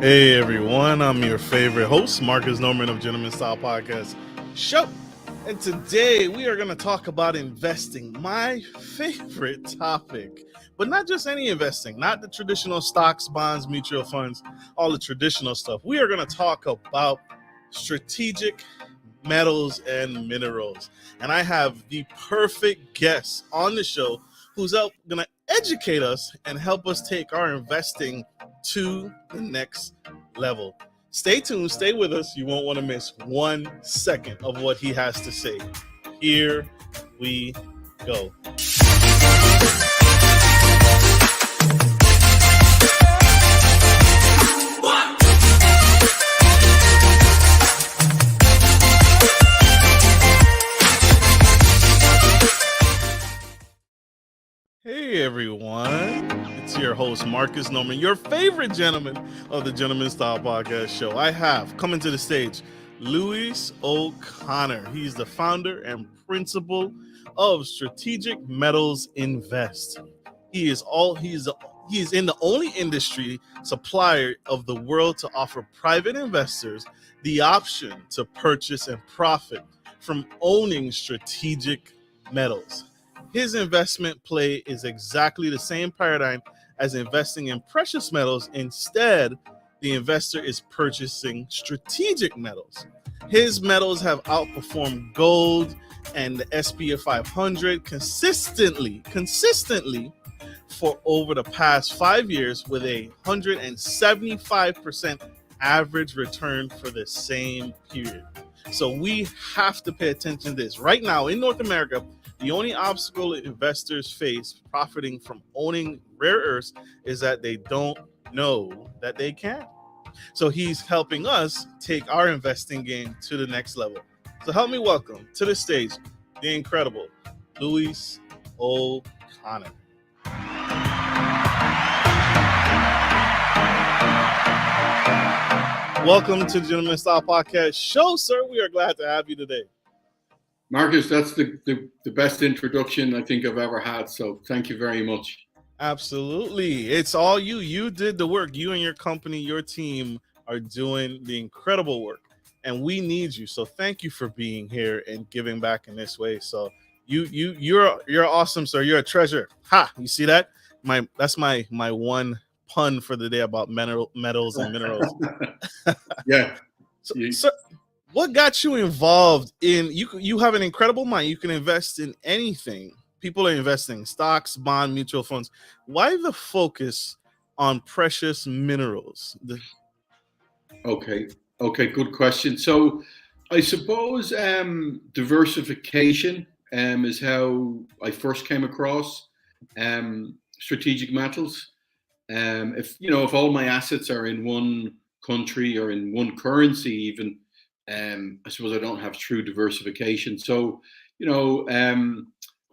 Hey everyone, I'm your favorite host, Marcus Norman of Gentleman Style Podcast Show. And today we are going to talk about investing, my favorite topic. But not just any investing, not the traditional stocks, bonds, mutual funds, all the traditional stuff. We are going to talk about strategic metals and minerals. And I have the perfect guest on the show who's going to educate us and help us take our investing to the next level. Stay tuned, stay with us. You won't want to miss 1 second of what he has to say. Here we go. Hey everyone, it's your host Marcus Norman, your favorite gentleman of the Gentleman Style Podcast Show. I have coming to the stage Louis O'Connor. He's the founder and principal of Strategic Metals Invest. He is in the only industry supplier of the world to offer private investors the option to purchase and profit from owning strategic metals. His investment play is exactly the same paradigm as investing in precious metals. Instead, the investor is purchasing strategic metals. His metals have outperformed gold and the S&P 500 consistently for over the past 5 years with a 175% average return for the same period. So we have to pay attention to this. Right now in North America, the only obstacle investors face profiting from owning rare earths is that they don't know that they can. So he's helping us take our investing game to the next level. So help me welcome to the stage the incredible Louis O'Connor. Welcome to the Gentleman Style Podcast Show, sir. We are glad to have you today. Marcus, that's the best introduction I think I've ever had. So thank you very much. Absolutely. It's all you. You did the work. You and your company, your team are doing the incredible work. And we need you. So thank you for being here and giving back in this way. So you're awesome, sir. You're a treasure. Ha! You see that? That's my one pun for the day about metals and minerals. Yeah. So, what got you involved in you have an incredible mind. You can invest in anything. People are investing in stocks, bond, mutual funds. Why the focus on precious minerals? Okay, good question. So I suppose diversification is how I first came across strategic metals. If all my assets are in one country or in one currency even, I suppose I don't have true diversification. So,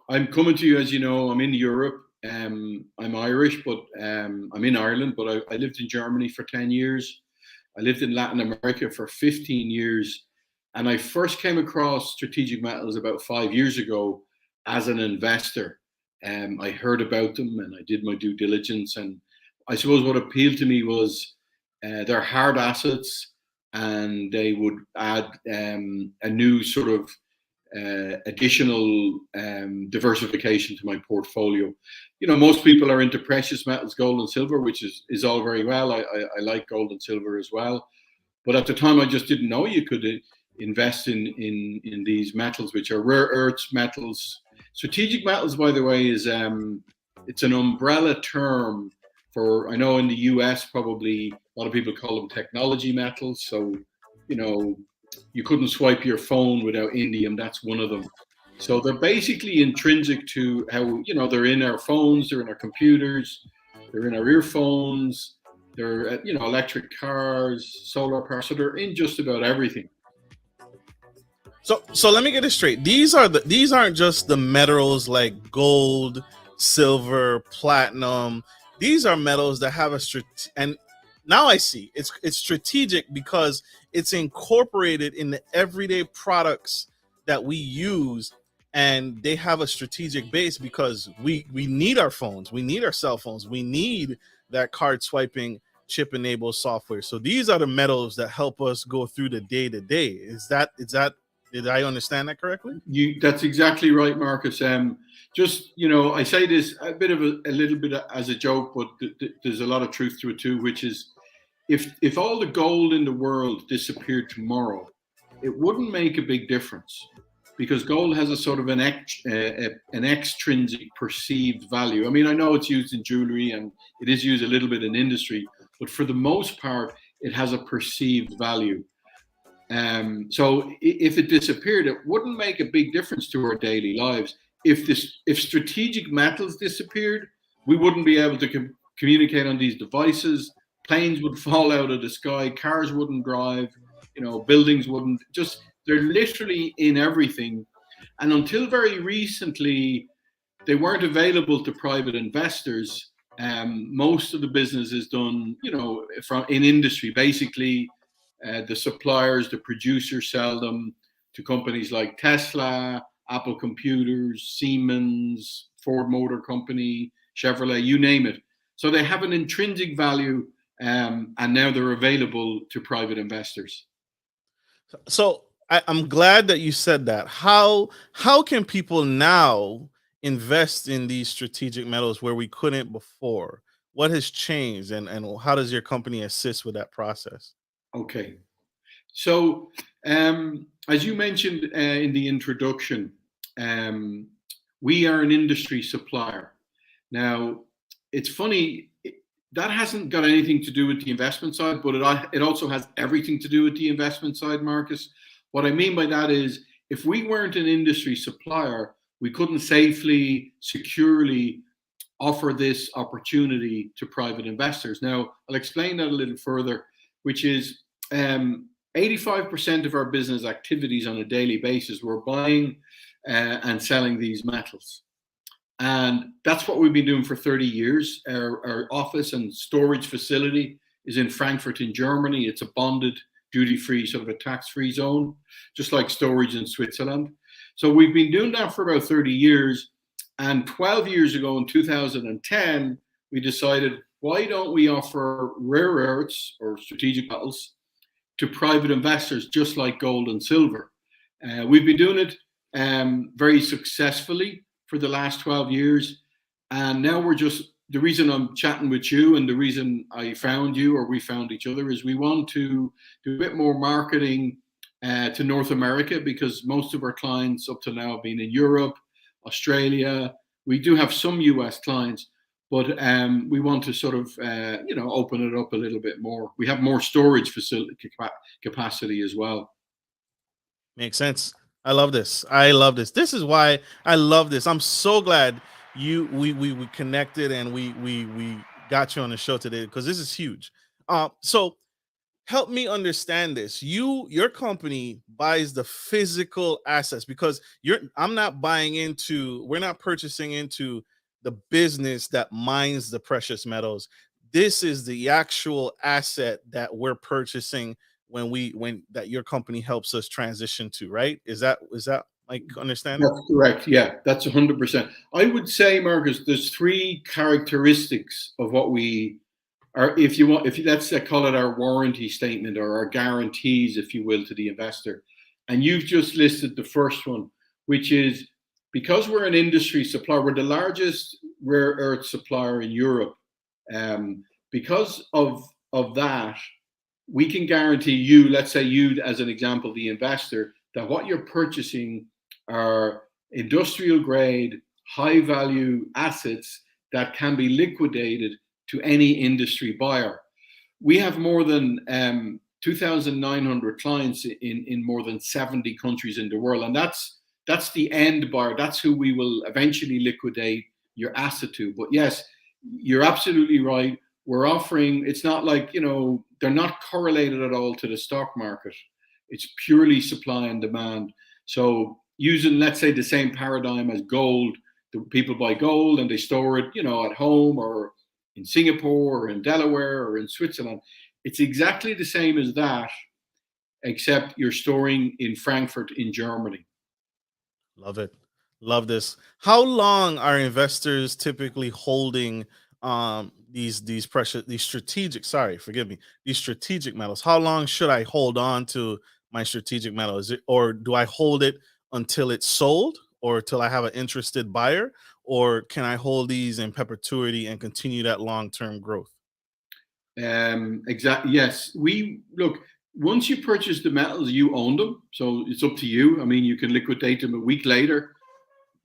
I'm coming to you, as you know, I'm in Europe. I'm Irish, but I'm in Ireland, but I lived in Germany for 10 years. I lived in Latin America for 15 years. And I first came across strategic metals about 5 years ago as an investor. I heard about them and I did my due diligence. And I suppose what appealed to me was they're hard assets, and they would add a new sort of additional diversification to my portfolio. Most people are into precious metals, gold and silver, which is all very well. I like gold and silver as well. But at the time, I just didn't know you could invest in these metals, which are rare earths metals. Strategic metals, by the way, is it's an umbrella term for, I know in the US, probably a lot of people call them technology metals. So, you couldn't swipe your phone without indium. That's one of them. So they're basically intrinsic to how, they're in our phones, they're in our computers, they're in our earphones, they're, electric cars, solar power. So they're in just about everything. So let me get this straight. These aren't just the metals like gold, silver, platinum. These are metals that have and now I see it's strategic because it's incorporated in the everyday products that we use, and they have a strategic base because we need our phones, we need our cell phones, we need that card swiping chip enabled software. So these are the metals that help us go through the day to day. Is that did I understand that correctly? That's exactly right, Marcus. Just, I say this a bit of a little bit as a joke, but there's a lot of truth to it too, which is if all the gold in the world disappeared tomorrow, it wouldn't make a big difference, because gold has a sort of an extrinsic perceived value. I mean, I know it's used in jewelry and it is used a little bit in industry, but for the most part, it has a perceived value. So if it disappeared, it wouldn't make a big difference to our daily lives. If strategic metals disappeared, we wouldn't be able to communicate on these devices. Planes would fall out of the sky. Cars wouldn't drive. Buildings wouldn't. They're literally in everything. And until very recently, they weren't available to private investors. Most of the business is done, in industry. Basically, the suppliers, the producers sell them to companies like Tesla, Apple Computers, Siemens, Ford Motor Company, Chevrolet, you name it. So they have an intrinsic value, and now they're available to private investors. So I'm glad that you said that. How can people now invest in these strategic metals where we couldn't before? What has changed, and how does your company assist with that process? Okay. So, as you mentioned in the introduction, we are an industry supplier. Now, it's funny, that hasn't got anything to do with the investment side, but it also has everything to do with the investment side, Marcus. What I mean by that is, if we weren't an industry supplier, we couldn't safely, securely offer this opportunity to private investors. Now, I'll explain that a little further, which is 85% of our business activities on a daily basis, we're buying and selling these metals. And that's what we've been doing for 30 years. Our office and storage facility is in Frankfurt in Germany. It's a bonded, duty-free, sort of a tax-free zone, just like storage in Switzerland. So we've been doing that for about 30 years. And 12 years ago, in 2010, we decided, why don't we offer rare earths or strategic metals to private investors, just like gold and silver? We've been doing it very successfully for the last 12 years. And now the reason I'm chatting with you and the reason I found you, or we found each other, is we want to do a bit more marketing to North America, because most of our clients up to now have been in Europe, Australia. We do have some US clients, but we want to sort of, open it up a little bit more. We have more storage facility capacity as well. Makes sense. I love this. This is why I love this. I'm so glad we connected and we got you on the show today, because this is huge. So help me understand this. Your company buys the physical assets, because we're not purchasing into the business that mines the precious metals. This is the actual asset that we're purchasing when that your company helps us transition to, right? Is that like understanding? That's correct. Yeah, that's 100%. I would say, Marcus, there's three characteristics of what we are. If let's call it our warranty statement, or our guarantees, if you will, to the investor. And you've just listed the first one, which is, because we're an industry supplier, we're the largest rare earth supplier in Europe. Because of that, we can guarantee you, let's say you as an example, the investor, that what you're purchasing are industrial grade, high value assets that can be liquidated to any industry buyer. We have more than 2,900 clients in more than 70 countries in the world. And that's the end buyer. That's who we will eventually liquidate your asset to. But yes, you're absolutely right. We're offering, it's not like, they're not correlated at all to the stock market. It's purely supply and demand. So using, let's say, the same paradigm as gold, the people buy gold and they store it, at home or in Singapore or in Delaware or in Switzerland. It's exactly the same as that, except you're storing in Frankfurt in Germany. Love it. Love this. How long are investors typically holding these strategic, sorry, forgive me, these strategic metals, how long should I hold on to my strategic metal? Is it, or do I hold it until it's sold or till I have an interested buyer, or can I hold these in perpetuity and continue that long-term growth? Exactly. Yes. We look, once you purchase the metals, you own them. So it's up to you. I mean, you can liquidate them a week later.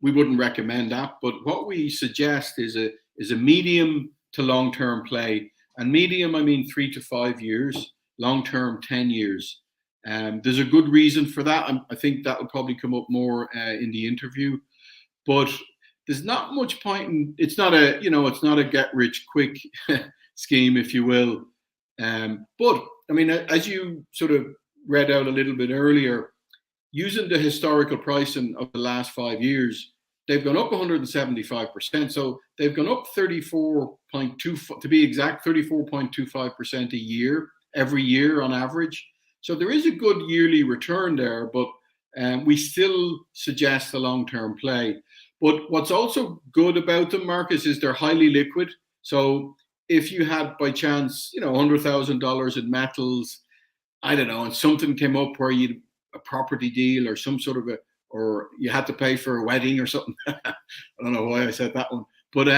We wouldn't recommend that. But what we suggest is a medium to long term play. And medium, I mean 3 to 5 years, long term, 10 years. There's a good reason for that. I think that will probably come up more in the interview. But there's not much point in, it's not a, it's not a get rich quick scheme, if you will. But I mean, as you sort of read out a little bit earlier, using the historical pricing of the last 5 years, they've gone up 175%. So they've gone up 34.2, to be exact, 34.25% a year, every year on average. So there is a good yearly return there, but we still suggest a long-term play. But what's also good about them, Marcus, is they're highly liquid. So if you had by chance, $100,000 in metals, I don't know, and something came up where you a property deal or some sort of or you had to pay for a wedding or something. I don't know why I said that one, but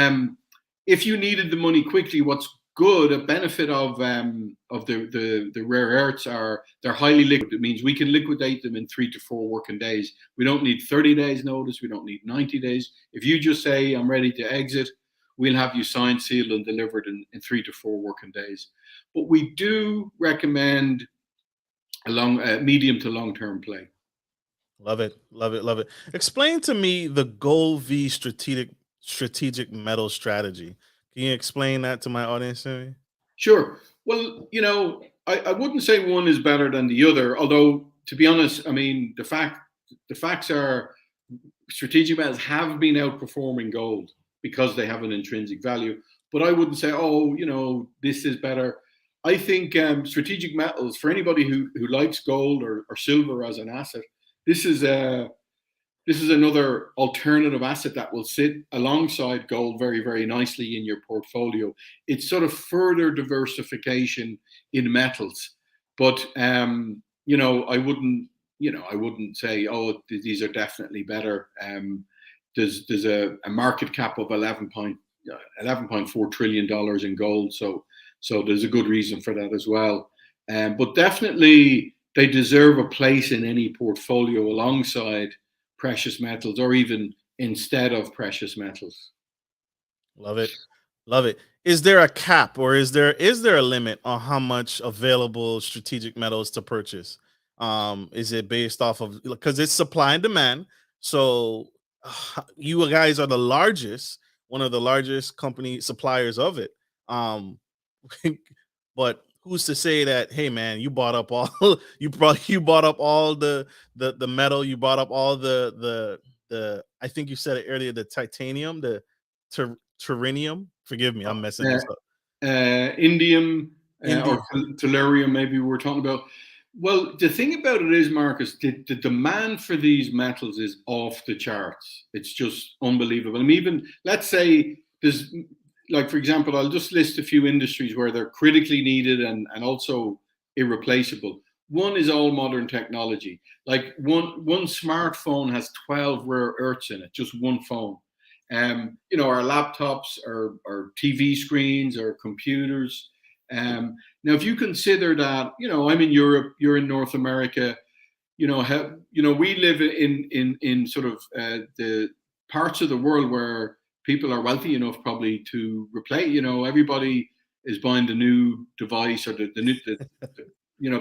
if you needed the money quickly, what's good, a benefit of the rare earths are they're highly liquid. It means we can liquidate them in 3 to 4 working days. We don't need 30 days notice. We don't need 90 days. If you just say I'm ready to exit, we'll have you signed, sealed, and delivered in 3 to 4 working days. But we do recommend a medium to long-term play. Love it, love it, love it. Explain to me the gold v strategic metal strategy. Can you explain that to my audience, Sammy? Sure. Well, I wouldn't say one is better than the other. Although, to be honest, I mean the facts are strategic metals have been outperforming gold because they have an intrinsic value. But I wouldn't say, this is better. I think strategic metals, for anybody who likes gold or silver as an asset, this is another alternative asset that will sit alongside gold very, very nicely in your portfolio. It's sort of further diversification in metals. But I wouldn't say, these are definitely better. There's a market cap of $11.4 trillion in gold. So there's a good reason for that as well. But definitely they deserve a place in any portfolio alongside precious metals or even instead of precious metals. Love it. Love it. Is there a cap or is there a limit on how much available strategic metals to purchase? Is it based off of, because it's supply and demand? So you guys are one of the largest company suppliers of it. But who's to say that, hey man, you bought up all you bought up all the metal, you bought up all the I think you said it earlier, the titanium, the terinium. Forgive me, I'm messing this up. Indium, or tellurium, maybe we were talking about. Well, the thing about it is, Marcus, the demand for these metals is off the charts. It's just unbelievable. And even, let's say there's, like, for example, I'll just list a few industries where they're critically needed and also irreplaceable. One is all modern technology. Like one smartphone has 12 rare earths in it, just one phone. Our laptops, our TV screens, our computers. Now, if you consider that, I'm in Europe, you're in North America, we live in sort of the parts of the world where people are wealthy enough probably to replace, everybody is buying the new device or the new,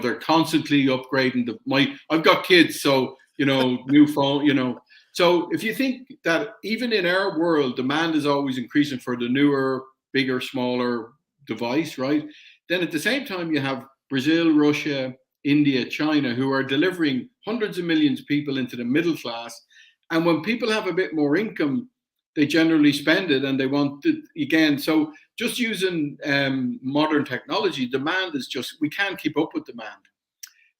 they're constantly upgrading I've got kids, so, new phone, So if you think that even in our world, demand is always increasing for the newer, bigger, smaller device, right? Then at the same time, you have Brazil, Russia, India, China, who are delivering hundreds of millions of people into the middle class. And when people have a bit more income, they generally spend it and they want it again. So just using modern technology, demand is we can't keep up with demand.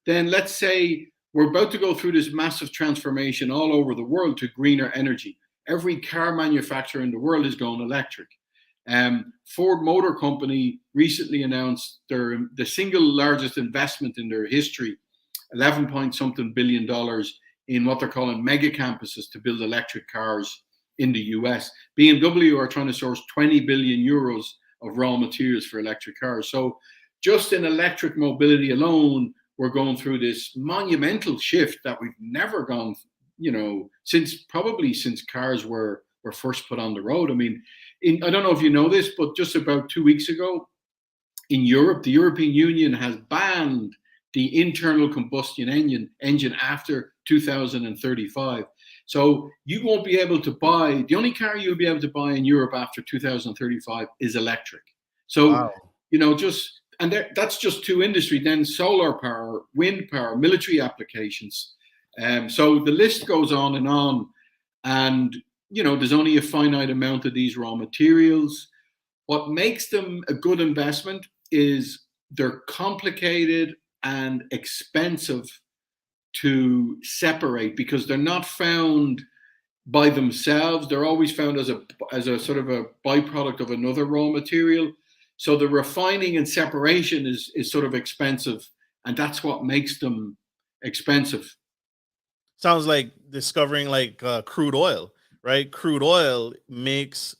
Then let's say we're about to go through this massive transformation all over the world to greener energy. Every car manufacturer in the world is going electric. Ford Motor Company recently announced the single largest investment in their history, 11 point something billion dollars, in what they're calling mega campuses to build electric cars in the US. BMW are trying to source 20 billion euros of raw materials for electric cars. So just in electric mobility alone, we're going through this monumental shift that we've never gone, since cars were first put on the road. I mean, I don't know if you know this, but just about 2 weeks ago in Europe, the European Union has banned the internal combustion engine after 2035. So you won't be able to buy, the only car you'll be able to buy in Europe after 2035 is electric. So, Wow. that's just two industry, then solar power, wind power, military applications. So the list goes on. And, there's only a finite amount of these raw materials. What makes them a good investment is they're complicated and expensive to separate because they're not found by themselves. They're always found as a sort of a byproduct of another raw material. So the refining and separation is sort of expensive, and that's what makes them expensive. Sounds like discovering crude oil, right? Crude oil makes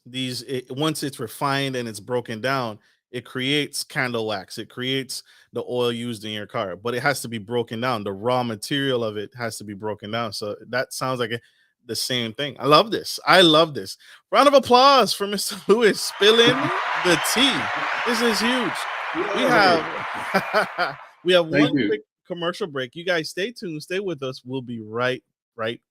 once it's refined and it's broken down, it creates candle wax. It creates the oil used in your car, but it has to be broken down. The raw material of it has to be broken down. So that sounds like the same thing. I love this. I love this. Round of applause for Mr. Lewis spilling the tea. This is huge. We have one quick commercial break. You guys stay tuned. Stay with us. We'll be right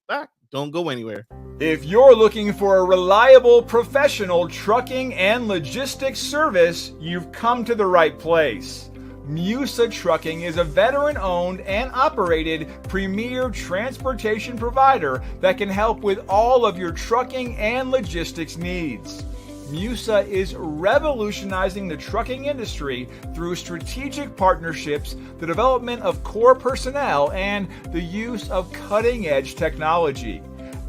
back. Don't go anywhere. If you're looking for a reliable professional trucking and logistics service, you've come to the right place. Musa Trucking is a veteran-owned and operated premier transportation provider that can help with all of your trucking and logistics needs. Musa is revolutionizing the trucking industry through strategic partnerships, the development of core personnel, and the use of cutting-edge technology.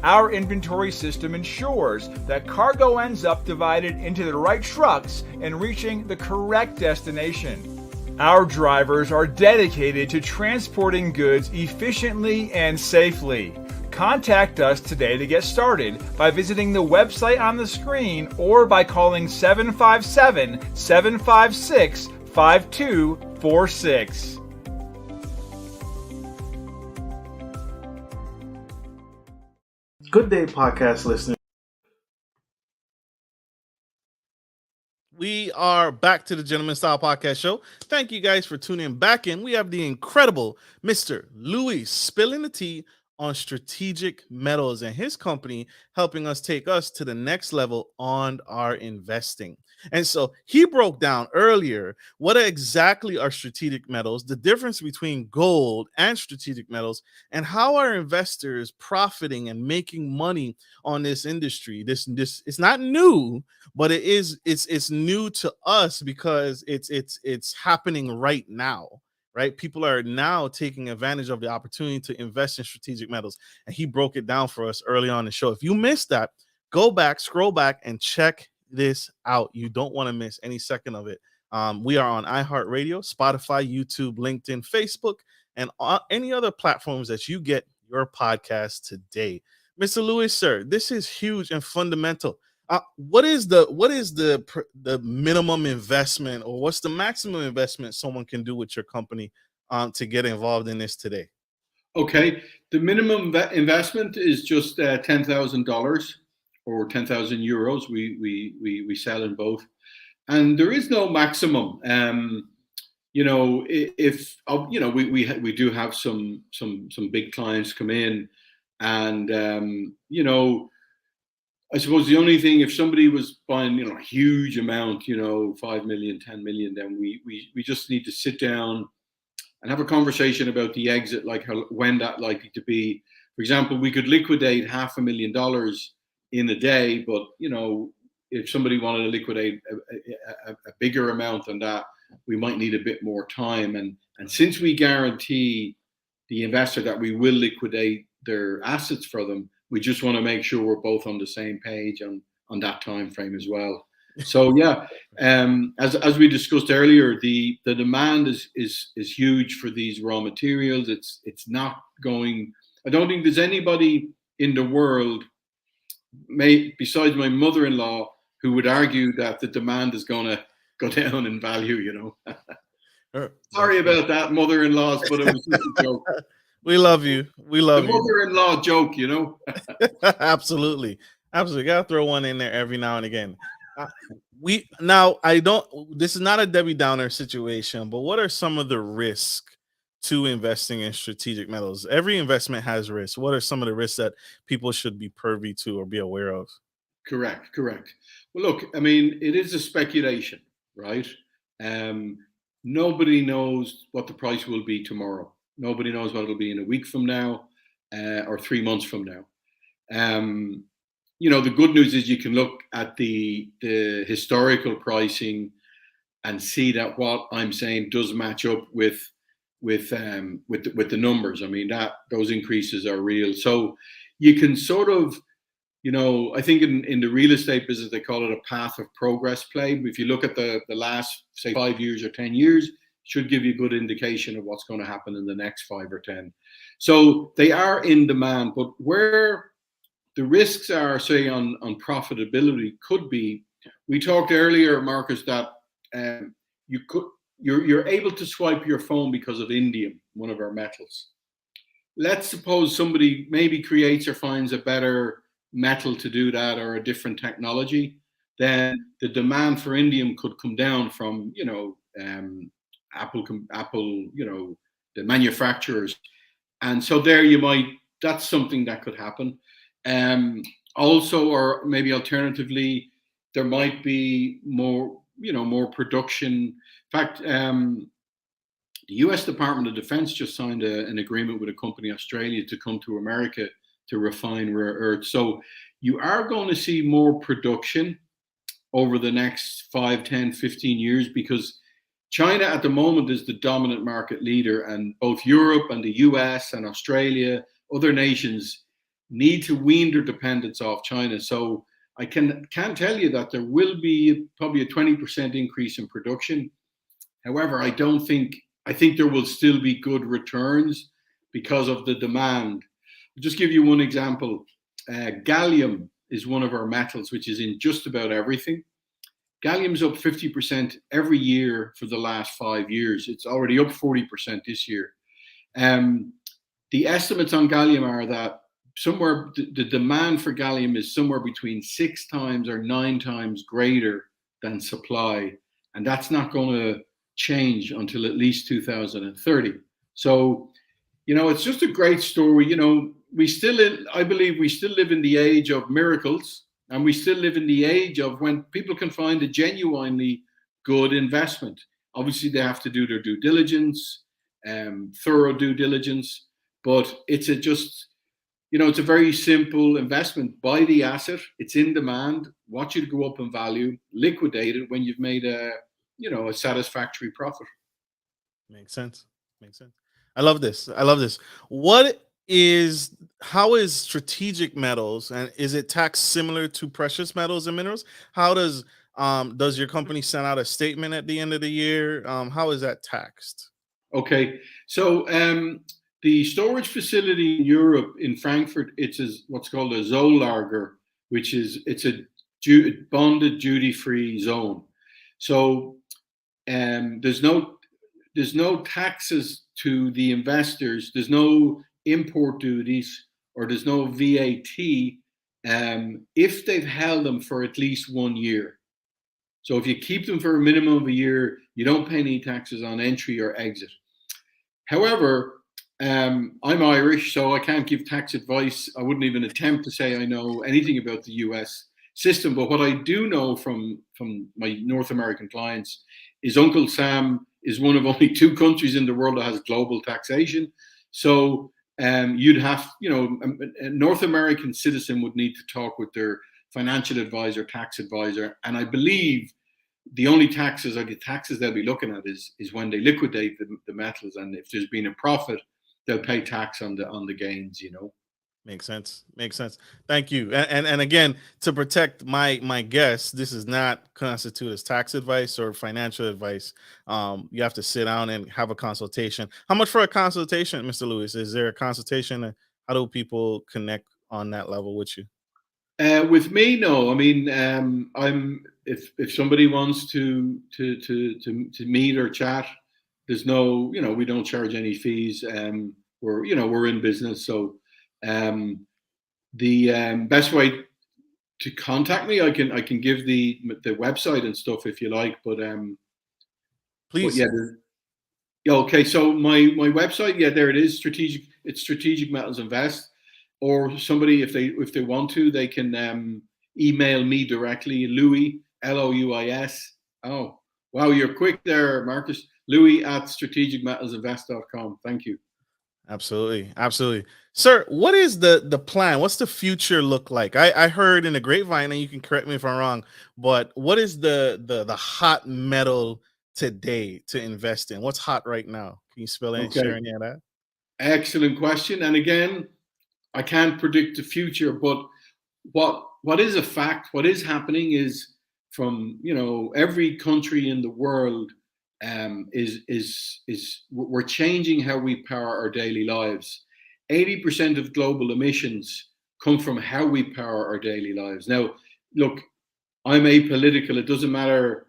Our inventory system ensures that cargo ends up divided into the right trucks and reaching the correct destination. Our drivers are dedicated to transporting goods efficiently and safely. Contact us today to get started by visiting the website on the screen or by calling 757-756-5246. Good day, podcast listeners. We are back to the Gentleman Style Podcast Show. Thank you guys for tuning back in. We have the incredible Mr. Louis spilling the tea on strategic metals and his company helping us take us to the next level on our investing. And so he broke down earlier what exactly are strategic metals, the difference between gold and strategic metals, and how are investors profiting and making money on this industry. This it's not new, but it's new to us because it's happening right now. Right, people are now taking advantage of the opportunity to invest in strategic metals, and he broke it down for us early on in the show. If you missed that, go back, scroll back, and check this out. You don't want to miss any second of it. We are on iHeartRadio, Spotify, YouTube, LinkedIn, Facebook, and any other platforms that you get your podcast today. Mr. Lewis, sir, this is huge and fundamental. What is the minimum investment, or what's the maximum investment someone can do with your company to get involved in this today? Okay, the minimum investment is just $10,000 or 10,000 euros. We sell in both, and there is no maximum. We do have some big clients come in, and I suppose the only thing, if somebody was buying, a huge amount, 5 million, 10 million, then we just need to sit down and have a conversation about the exit, like when that likely to be. For example, we could liquidate $500,000 in a day, but, if somebody wanted to liquidate a bigger amount than that, we might need a bit more time. And since we guarantee the investor that we will liquidate their assets for them, we just want to make sure we're both on the same page on that time frame as well. So yeah, as we discussed earlier, the demand is huge for these raw materials. It's not going. I don't think there's anybody in the world, besides my mother-in-law, who would argue that the demand is going to go down in value. Sorry about that, mother-in-laws, but it was just a joke. We love you. We love the you. mother-in-law joke, Absolutely. Gotta throw one in there every now and again. This is not a Debbie Downer situation, but what are some of the risks to investing in strategic metals? Every investment has risks. What are some of the risks that people should be privy to or be aware of? Correct. Well, look, I mean, it is a speculation, right? Nobody knows what the price will be tomorrow. Nobody knows what it'll be in a week from now, or 3 months from now. The good news is you can look at the historical pricing and see that what I'm saying does match up with the numbers. I mean, those increases are real. So you can sort of, I think in the real estate business, they call it a path of progress play. If you look at the last, say, 5 years or 10 years, it should give you a good indication of what's going to happen in the next 5 or 10. So they are in demand, but where the risks are, say, on profitability could be, we talked earlier, Marcus, that you're able to swipe your phone because of indium, one of our metals. Let's suppose somebody maybe creates or finds a better metal to do that, or a different technology, then the demand for indium could come down from Apple, the manufacturers, and so that's something that could happen. Also, or maybe alternatively, there might be more production. In fact, the U.S. Department of Defense just signed an agreement with a company in Australia to come to America to refine rare earth. So you are going to see more production over the next 5, 10, 15 years, because China at the moment is the dominant market leader, and both Europe and the US and Australia, other nations, need to wean their dependence off China. So I can tell you that there will be probably a 20% increase in production. However, I think there will still be good returns because of the demand. I'll just give you one example. Gallium is one of our metals, which is in just about everything. Gallium's up 50% every year for the last 5 years. It's already up 40% this year. The estimates on gallium are that the demand for gallium is somewhere between 6 times or 9 times greater than supply, and that's not going to change until at least 2030. So, it's just a great story. I believe we still live in the age of miracles, and we still live in the age of when people can find a genuinely good investment. Obviously, they have to do their due diligence, thorough due diligence, but it's a very simple investment. Buy the asset, it's in demand, watch it go up in value, liquidate it when you've made a satisfactory profit. Makes sense. I love this. How is strategic metals, and is it taxed similar to precious metals and minerals? How does your company send out a statement at the end of the year? How is that taxed? Okay, so the storage facility in Europe, in Frankfurt, it's what's called a Zoollager, it's a bonded duty-free zone. So there's no taxes to the investors. There's no import duties, or there's no VAT if they've held them for at least 1 year. So if you keep them for a minimum of a year, you don't pay any taxes on entry or exit. However, I'm Irish, so I can't give tax advice. I wouldn't even attempt to say I know anything about the US system. But what I do know from my North American clients is Uncle Sam is one of only 2 countries in the world that has global taxation. So you'd have, a North American citizen would need to talk with their financial advisor, tax advisor, and I believe the only taxes they'll be looking at is when they liquidate the metals, and if there's been a profit, they'll pay tax on the gains. Makes sense. Makes sense. Thank you. And again, to protect my guests, this is not constitute as tax advice or financial advice. You have to sit down and have a consultation. How much for a consultation, Mr. Lewis? Is there a consultation? And how do people connect on that level with you? With me, no. I mean, I'm if somebody wants to meet or chat, there's no, we don't charge any fees. We're in business, so um, the best way to contact me, I can give the website and stuff if you like, but Please. yeah. Okay, so my website, yeah, there it is. It's Strategic Metals Invest, or somebody if they want to, they can email me directly, Louis, Louis. Oh, wow, you're quick there, Marcus. Louis at strategicmetalsinvest.com. Thank you. Absolutely. Absolutely. Sir, what is the plan? What's the future look like? I heard in the grapevine, and you can correct me if I'm wrong, but what is the hot metal today to invest in? What's hot right now? Can you share Okay, any of that? excellent question. And again, I can't predict the future, but what is a fact, what is happening is, from every country in the world, is we're changing how we power our daily lives. 80% of global emissions come from how we power our daily lives. Now, look, I'm apolitical. It doesn't matter.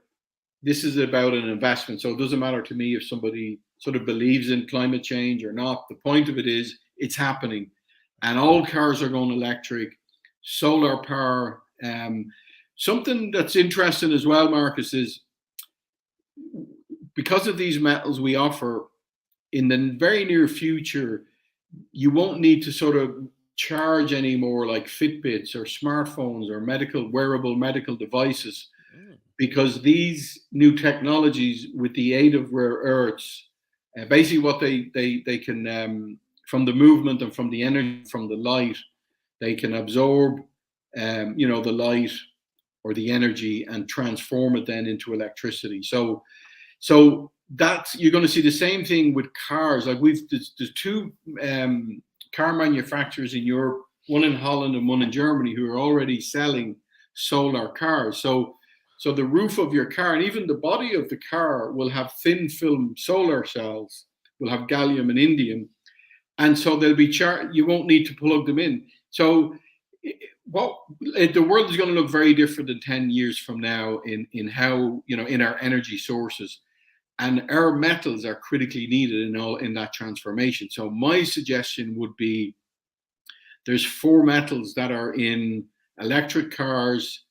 This is about an investment, so it doesn't matter to me if somebody sort of believes in climate change or not. The point of it is, it's happening, and all cars are going electric, solar power. Something that's interesting as well, Marcus, is because of these metals we offer, in the very near future, you won't need to sort of charge anymore like Fitbits or smartphones or wearable medical devices, because these new technologies, with the aid of rare earths, basically what they can, from the movement and from the energy from the light, they can absorb the light or the energy and transform it then into electricity. So that's, you're going to see the same thing with cars. Like there's two car manufacturers in Europe, one in Holland and one in Germany, who are already selling solar cars. So the roof of your car and even the body of the car will have thin film solar cells, will have gallium and indium, and so they'll be you won't need to plug them in. So the world is going to look very different in 10 years from now in how, in our energy sources, and our metals are critically needed in that transformation. So my suggestion would be, there's 4 metals that are in electric cars,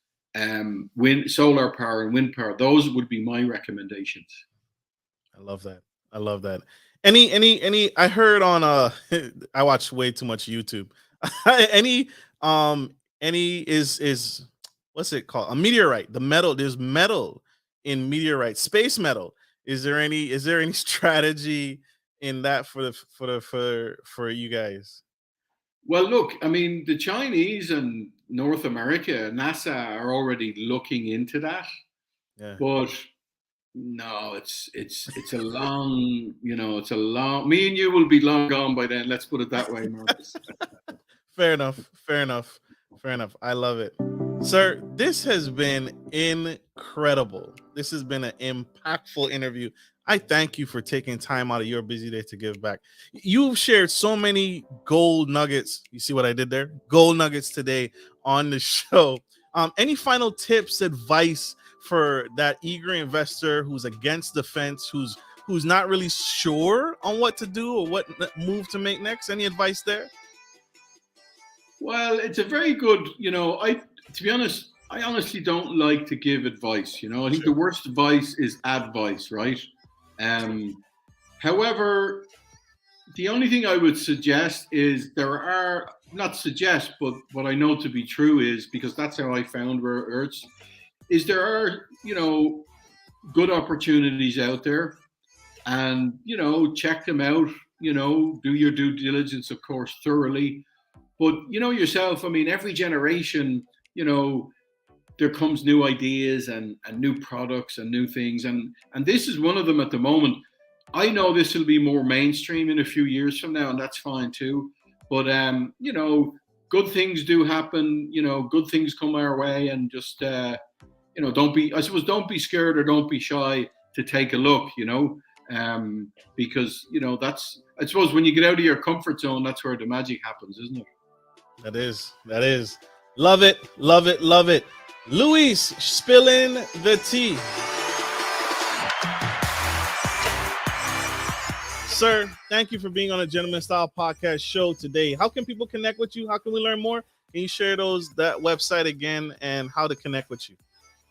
solar power and wind power. Those would be my recommendations. I love that. I love that. Any I heard on I watch way too much YouTube. any is what's it called? A meteorite. The metal, there's metal in meteorite, space metal. Is there any strategy in that for you guys? Well, look, I mean, the Chinese and North America, NASA are already looking into that. Yeah. But no, it's a long, it's a long. Me and you will be long gone by then. Let's put it that way, Marcus. Fair enough. I love it. Sir, this has been incredible. This has been an impactful interview. I thank you for taking time out of your busy day to give back. You've shared so many gold nuggets. You see what I did there? Gold nuggets today on the show. Any final tips, advice for that eager investor who's against the fence, who's not really sure on what to do or what move to make next? Any advice there? Well, it's a very good, to be honest, I honestly don't like to give advice. I think the worst advice is advice, right? However, the only thing I would suggest is but what I know to be true is, because that's how I found rare earths, is there are, good opportunities out there, and, check them out, do your due diligence, of course, thoroughly. But yourself, I mean, every generation, there comes new ideas and new products and new things. And this is one of them at the moment. I know this will be more mainstream in a few years from now, and that's fine too. But, good things do happen. You know, good things come our way, and just you know, don't be scared or don't be shy to take a look. You know, because you know that's, I suppose, when you get out of your comfort zone, that's where the magic happens, isn't it? That is. Love it, love it, love it. Luis, spilling the tea. Sir, thank you for being on a Gentleman Style Podcast show today. How can people connect with you? How can we learn more? Can you share that website again and how to connect with you?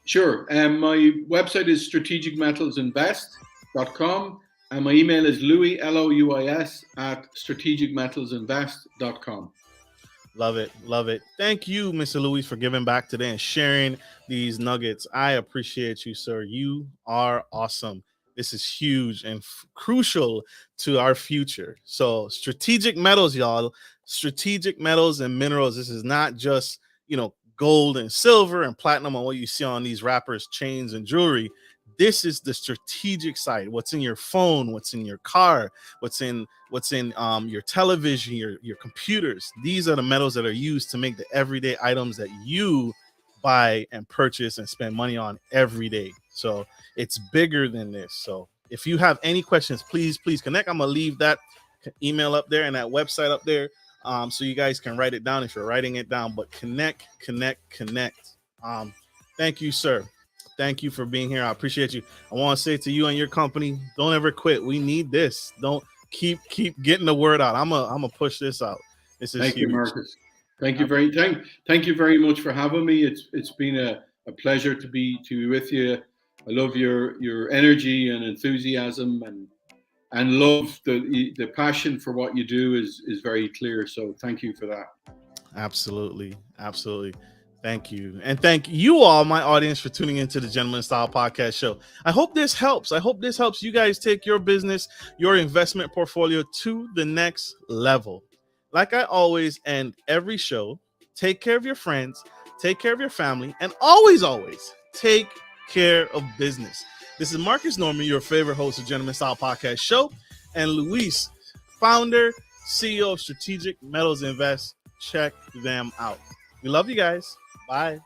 Sure. My website is strategicmetalsinvest.com, and my email is Louis, Louis, at strategicmetalsinvest.com. Love it. Love it. Thank you, Mr. Luis, for giving back today and sharing these nuggets. I appreciate you, sir. You are awesome. This is huge and crucial to our future. So strategic metals, y'all, strategic metals and minerals. This is not just, you know, gold and silver and platinum on what you see on these rappers' chains and jewelry. This is the strategic side. What's in your phone, what's in your car, what's in your television, your computers. These are the metals that are used to make the everyday items that you buy and purchase and spend money on every day. So it's bigger than this. So if you have any questions, please connect. I'm gonna leave that email up there and that website up there, so you guys can write it down if you're writing it down. But connect. Thank you, sir. Thank you for being here. I appreciate you. I want to say to you and your company, don't ever quit. We need this. Don't keep getting the word out. I'm gonna push this out. This is Thank huge. you, Marcus. Thank you very much for having me. It's been a pleasure to be with you. I love your energy and enthusiasm, and love the passion for what you do is very clear. So thank you for that. Absolutely. Thank you. And thank you all, my audience, for tuning into the Gentleman Style Podcast show. I hope this helps. You guys take your business, your investment portfolio to the next level. Like I always end every show, take care of your friends, take care of your family, and always take care of business. This is Marcus Norman, your favorite host of Gentleman Style Podcast show, and Luis, founder, CEO of Strategic Metals Invest. Check them out. We love you guys. Bye.